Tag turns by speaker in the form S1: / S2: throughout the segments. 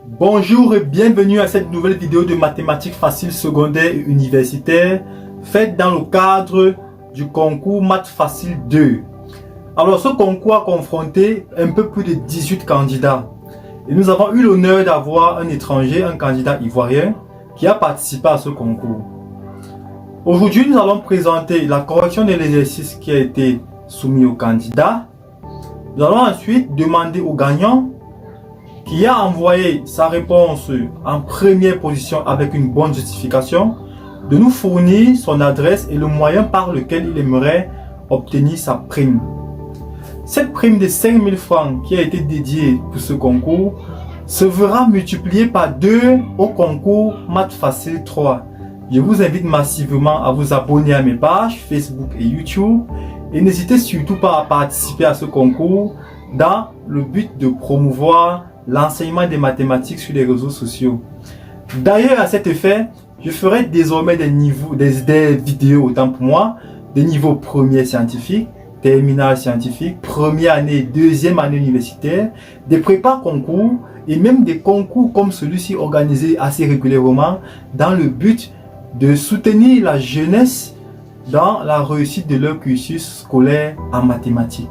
S1: Bonjour et bienvenue à cette nouvelle vidéo de mathématiques faciles secondaires et universitaires faite dans le cadre du concours Maths Facile 2. Alors ce concours a confronté un peu plus de 18 candidats et nous avons eu l'honneur d'avoir un étranger, un candidat ivoirien qui a participé à ce concours. Aujourd'hui nous allons présenter la correction de l'exercice qui a été soumis aux candidats. Nous allons ensuite demander au gagnant qui a envoyé sa réponse en première position avec une bonne justification, de nous fournir son adresse et le moyen par lequel il aimerait obtenir sa prime. Cette prime de 5000 francs qui a été dédiée pour ce concours se verra multipliée par 2 au concours Maths Facile 3. Je vous invite massivement à vous abonner à mes pages Facebook et YouTube et n'hésitez surtout pas à participer à ce concours dans le but de promouvoir l'enseignement des mathématiques sur les réseaux sociaux. D'ailleurs, à cet effet, je ferai désormais des vidéos, autant pour moi, des niveaux premier scientifique, terminale scientifique, première année, deuxième année universitaire, des prépas concours et même des concours comme celui-ci organisés assez régulièrement dans le but de soutenir la jeunesse dans la réussite de leur cursus scolaire en mathématiques.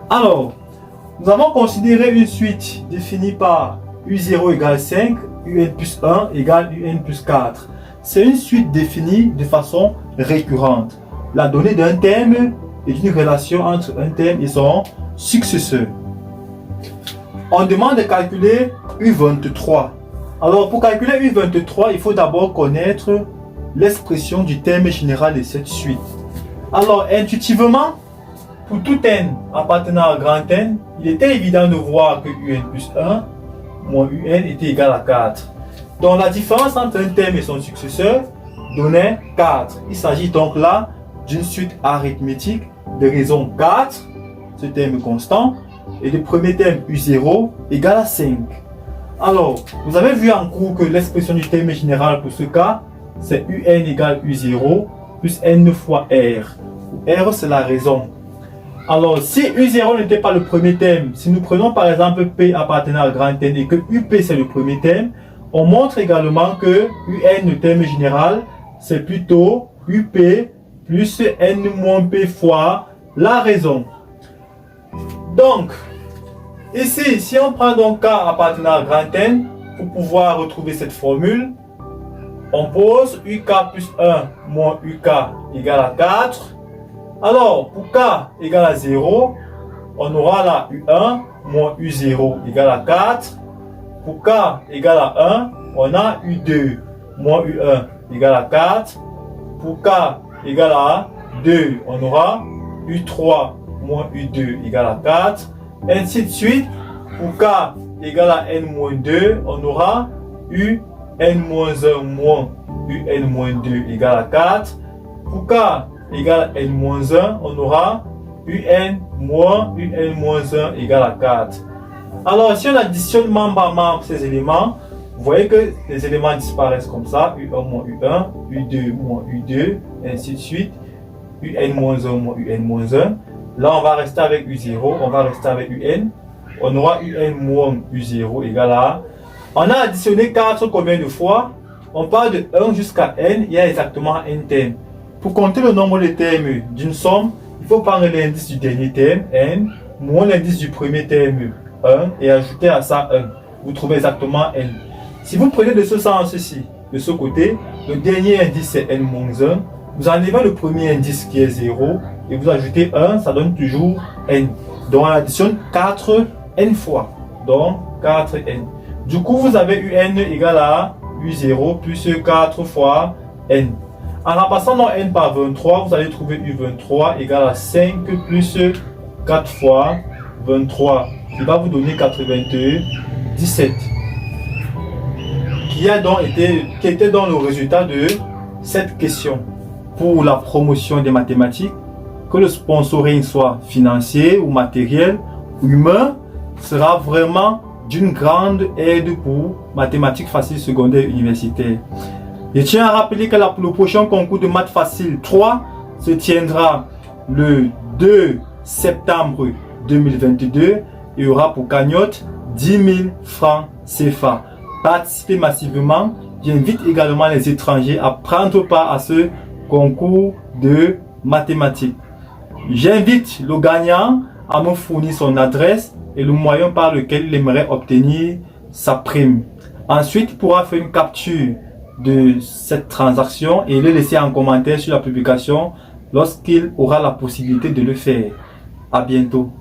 S1: Alors, nous avons considéré une suite définie par U0 égale 5, UN plus 1 égale UN plus 4. C'est une suite définie de façon récurrente. La donnée d'un terme est une relation entre un terme et son successeur. On demande de calculer U23. Alors pour calculer U23, il faut d'abord connaître l'expression du terme général de cette suite. Alors intuitivement, pour tout n appartenant à grand N, il était évident de voir que UN plus 1 moins UN était égal à 4. Donc la différence entre un terme et son successeur donnait 4. Il s'agit donc là d'une suite arithmétique de raison 4, ce terme constant, et le premier terme U0 égale à 5. Alors, vous avez vu en cours que l'expression du terme général pour ce cas, c'est UN égale U0 plus N fois R. R, c'est la raison. Alors, si U0 n'était pas le premier terme, si nous prenons par exemple P appartenant à grand N et que UP c'est le premier terme, on montre également que UN, le terme général, c'est plutôt UP plus N-P fois la raison. Donc, ici, si on prend donc K appartenant à grand N, pour pouvoir retrouver cette formule, on pose UK plus 1 moins UK égale à 4. Alors, pour K égale à 0, on aura là U1 moins U0 égale à 4. Pour K égale à 1, on a U2 moins U1 égale à 4. Pour K égale à 2, on aura U3 moins U2 égale à 4. Ainsi de suite, pour K égale à N moins 2, on aura UN moins 1 moins UN moins 2 égale à 4. Pour K égale à N-1, on aura UN moins UN moins 1 égale à 4. Alors, si on additionne membre à membre ces éléments, vous voyez que les éléments disparaissent comme ça. U1 moins U1, U2 moins U2, ainsi de suite. UN moins 1 moins UN moins 1. Là, on va rester avec U0, on va rester avec UN. On aura UN moins U0 égale à... On a additionné 4 combien de fois? On parle de 1 jusqu'à N, il y a exactement N termes. Pour compter le nombre de termes d'une somme, il faut prendre l'indice du dernier terme, n, moins l'indice du premier terme, 1, et ajouter à ça 1. Vous trouvez exactement n. Si vous prenez de ce sens-ci, de ce côté, le dernier indice c'est n-1, vous enlevez le premier indice qui est 0, et vous ajoutez 1, ça donne toujours n. Donc on additionne 4 n fois, donc 4n. Du coup, vous avez un égale à u0 plus 4 fois n. En remplaçant dans n par 23, vous allez trouver U23 égale à 5 plus 4 fois 23, qui va vous donner 17, qui était dans le résultat de cette question. Pour la promotion des mathématiques, que le sponsoring soit financier ou matériel ou humain, sera vraiment d'une grande aide pour mathématiques faciles secondaires universitaires. Je tiens à rappeler que le prochain concours de maths facile 3 se tiendra le 2 septembre 2022 et aura pour cagnotte 10 000 francs CFA. Participez massivement. J'invite également les étrangers à prendre part à ce concours de mathématiques. J'invite le gagnant à me fournir son adresse et le moyen par lequel il aimerait obtenir sa prime. Ensuite, il pourra faire une capture de cette transaction et le laisser en commentaire sur la publication lorsqu'il aura la possibilité de le faire. À bientôt.